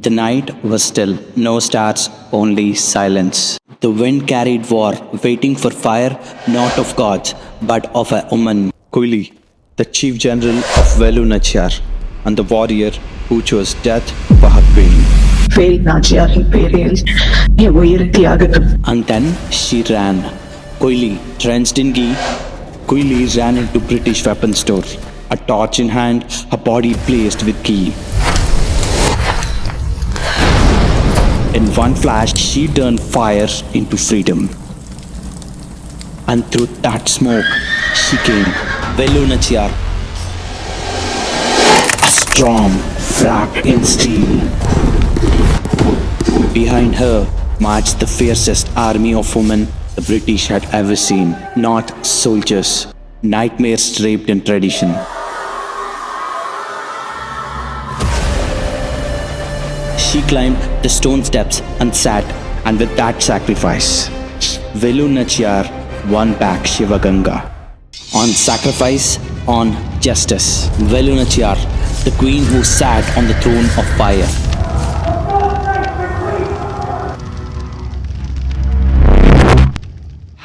The night was still, no stars, only silence. The wind carried war, waiting for fire, not of gods, but of a woman. Kuyili, the chief general of Velu Nachiyar, and the warrior who chose death for her queen. Velu Nachiyar imperial, என் உயிர் தியாகத்தும். And then she ran. Kuyili, drenched in ghee, Kuyili ran into British weapon store. A torch in hand, her body blazed with ghee. In one flash, she turned fire into freedom. And through that smoke, she came, Velu Nachiyar, a storm wrapped in steel. Behind her marched the fiercest army of women the British had ever seen. Not soldiers, nightmares draped in tradition. She climbed the stone steps and sat, and with that sacrifice, Velu Nachiyar won back Shivaganga. On sacrifice, on justice. Velu Nachiyar, the queen who sat on the throne of fire.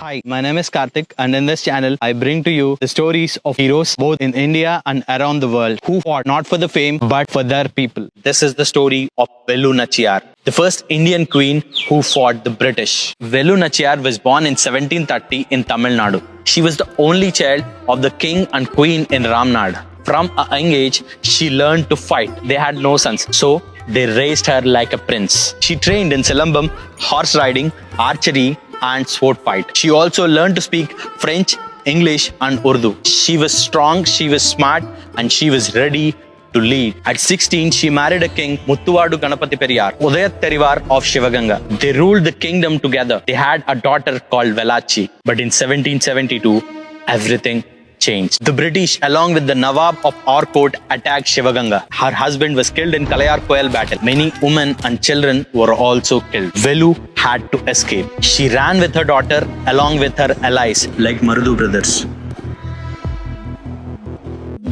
Hi, my name is Karthik, and in this channel I bring to you the stories of heroes both in India and around the world who fought not for the fame but for their people. This is the story of Velu Nachiyar, the first Indian queen who fought the British. Velu Nachiyar was born in 1730 in Tamil Nadu. She was the only child of the king and queen in Ramnad. From a young age, she learned to fight. They had no sons, so they raised her like a prince. She trained in Silambam, horse riding, archery, and sword fight. She also learned to speak French, English, and Urdu. She was strong, she was smart, and she was ready to lead. At 16, she married a king, Muttuvadu Ganapati Periyar, Udayat Terivar of Shivaganga. They ruled the kingdom together. They had a daughter called Velachi. But in 1772, everything changed. The British, along with the Nawab of Orkot, attacked Shivaganga. Her husband was killed in Kalayar Koyal battle. Many women and children were also killed. Velu had to escape. She ran with her daughter along with her allies like Marudu brothers.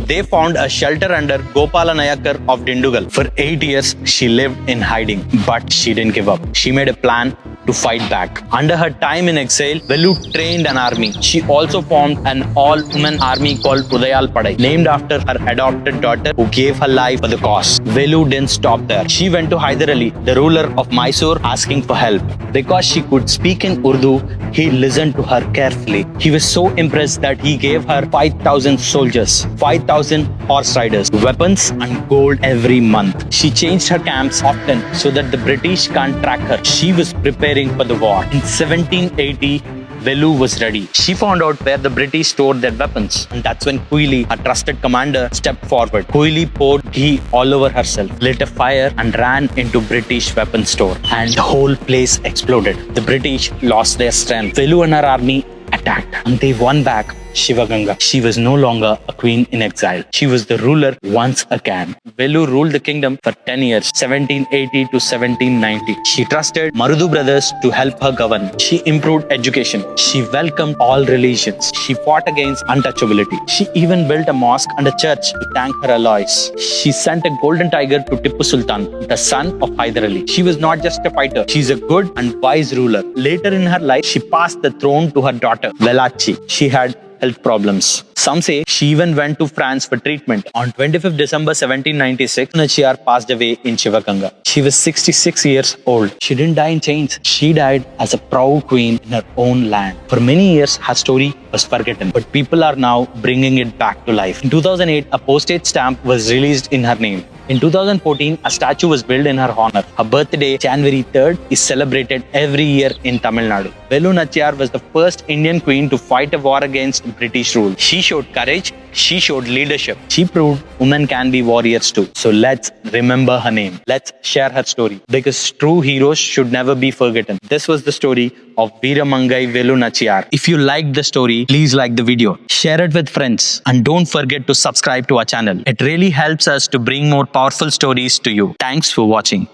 They found a shelter under Gopala Nayakar of Dindugal. For 8 years, she lived in hiding, but she didn't give up. She made a plan to fight back. Under her time in exile, Velu trained an army. She also formed an all-women army called Udayal Padai, named after her adopted daughter who gave her life for the cause. Velu didn't stop there. She went to Hyder Ali, the ruler of Mysore, asking for help. Because she could speak in Urdu, he listened to her carefully. He was so impressed that he gave her 5,000 soldiers, 5,000 horse riders, weapons and gold every month. She changed her camps often so that the British can't track her. She was preparing for the war. In 1780, Velu was ready. She found out where the British stored their weapons, and that's when Kuyili, a trusted commander, stepped forward. Kuyili poured ghee all over herself, lit a fire and ran into British weapon store, and the whole place exploded. The British lost their strength. Velu and her army attacked, and they won back Shivaganga. She was no longer a queen in exile. She was the ruler once again. Velu ruled the kingdom for 10 years, 1780 to 1790. She trusted Marudu brothers to help her govern. She improved education. She welcomed all religions. She fought against untouchability. She even built a mosque and a church to thank her allies. She sent a golden tiger to Tipu Sultan, the son of Hyder Ali. She was not just a fighter. She's a good and wise ruler. Later in her life, she passed the throne to her daughter, Velachi. She had health problems. Some say she even went to France for treatment. On 25th December 1796, Nachiyar passed away in Shivaganga. She was 66 years old. She didn't die in chains. She died as a proud queen in her own land. For many years, her story was forgotten, but people are now bringing it back to life. In 2008, a postage stamp was released in her name. In 2014, a statue was built in her honor. Her birthday, January 3rd, is celebrated every year in Tamil Nadu. Velu Nachiyar was the first Indian queen to fight a war against British rule. She showed courage, she showed leadership. She proved women can be warriors too. So let's remember her name. Let's share her story, because true heroes should never be forgotten. This was the story of Veeramangai Velu Nachiyar. If you liked the story, please like the video, share it with friends, and don't forget to subscribe to our channel. It really helps us to bring more powerful stories to you. Thanks for watching.